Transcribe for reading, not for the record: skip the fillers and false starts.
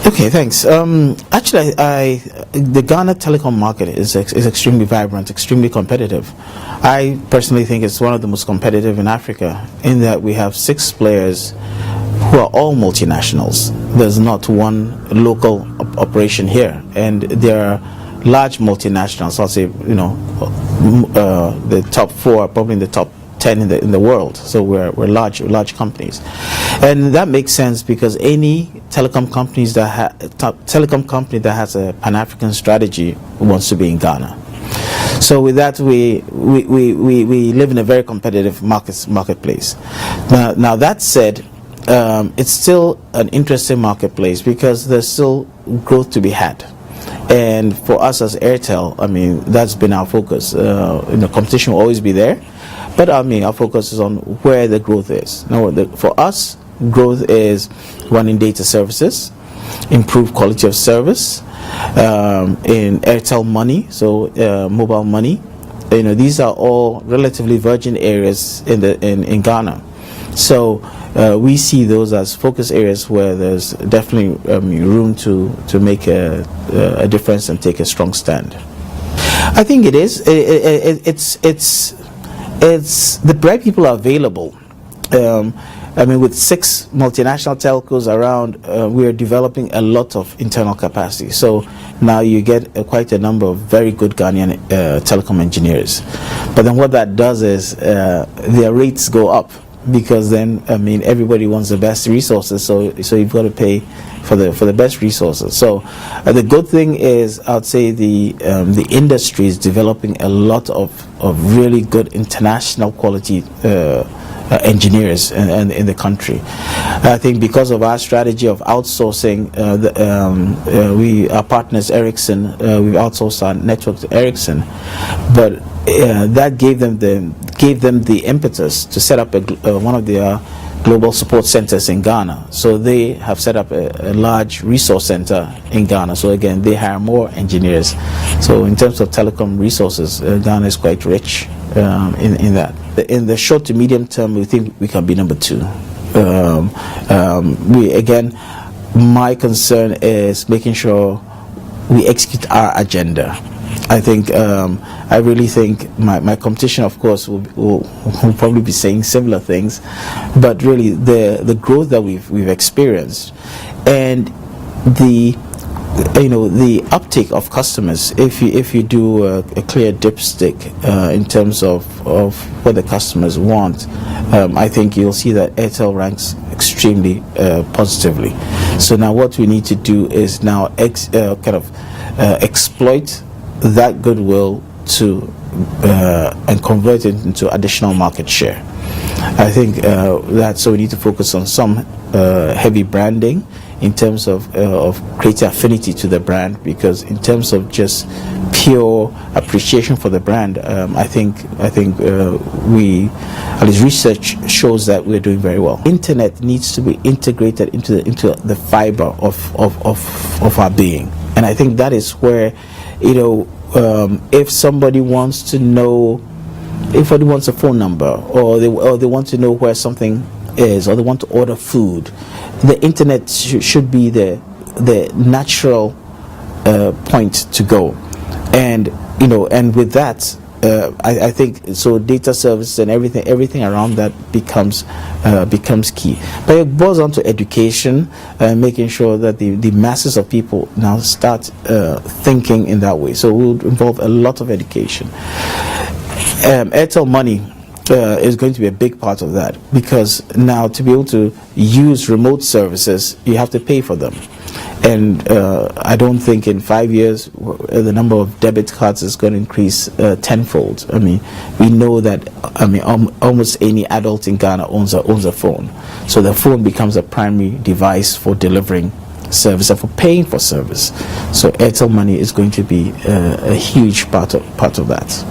Okay, thanks. Actually, the Ghana telecom market is extremely vibrant, extremely competitive. I personally think it's one of the most competitive in Africa, in that we have 6 players who are all multinationals. There's not one local operation here, and there are large multinationals. I'll say, the top 4 are probably in the top 10 in the world. So we're large companies, and that makes sense because any telecom company that has a Pan-African strategy wants to be in Ghana. So with that, we live in a very competitive marketplace. Now that said, it's still an interesting marketplace because there's still growth to be had. And for us as Airtel, that's been our focus. Competition will always be there, but our focus is on where the growth is. Now, for us, growth is running data services, improve quality of service, in Airtel Money, so mobile money. These are all relatively virgin areas in Ghana. So we see those as focus areas where there's definitely room to make a difference and take a strong stand. I think it is. It's the right people are available. With 6 multinational telcos around, we are developing a lot of internal capacity. So now you get quite a number of very good Ghanaian telecom engineers. But then what that does is their rates go up, because then everybody wants the best resources. So you've got to pay for the best resources. So the good thing is, I'd say the industry is developing a lot of really good international quality engineers in the country. I think because of our strategy of outsourcing, our partners Ericsson, we've outsourced our network to Ericsson, but that gave them the impetus to set up one of their global support centers in Ghana. So they have set up a large resource center in Ghana. So again, they hire more engineers. So in terms of telecom resources, Ghana is quite rich in that. In the short to medium term, we think we can be number 2. My concern is making sure we execute our agenda. I really think my competition, of course, will probably be saying similar things, but really the growth that we've experienced and the uptake of customers, if you do a clear dipstick in terms of what the customers want, I think you'll see that Airtel ranks extremely positively. So now what we need to do is now exploit that goodwill and convert it into additional market share. I think so we need to focus on some heavy branding in terms of creating affinity to the brand, because in terms of just pure appreciation for the brand, I think we, at least research shows that we're doing very well. Internet needs to be integrated into the fiber of our being, and I think that is where, if somebody wants to know, if somebody wants a phone number, or they want to know where something is, or they want to order food, the internet should be the natural point to go. And with that, I think so data services and everything around that becomes key. But it boils down to education, making sure that the masses of people now start thinking in that way. So we'll involve a lot of education. Airtel Money is going to be a big part of that, because now to be able to use remote services, you have to pay for them. And I don't think in 5 years the number of debit cards is going to increase tenfold. We know that almost any adult in Ghana owns a phone, so the phone becomes a primary device for delivering service and for paying for service. So Airtel Money is going to be a huge part of that.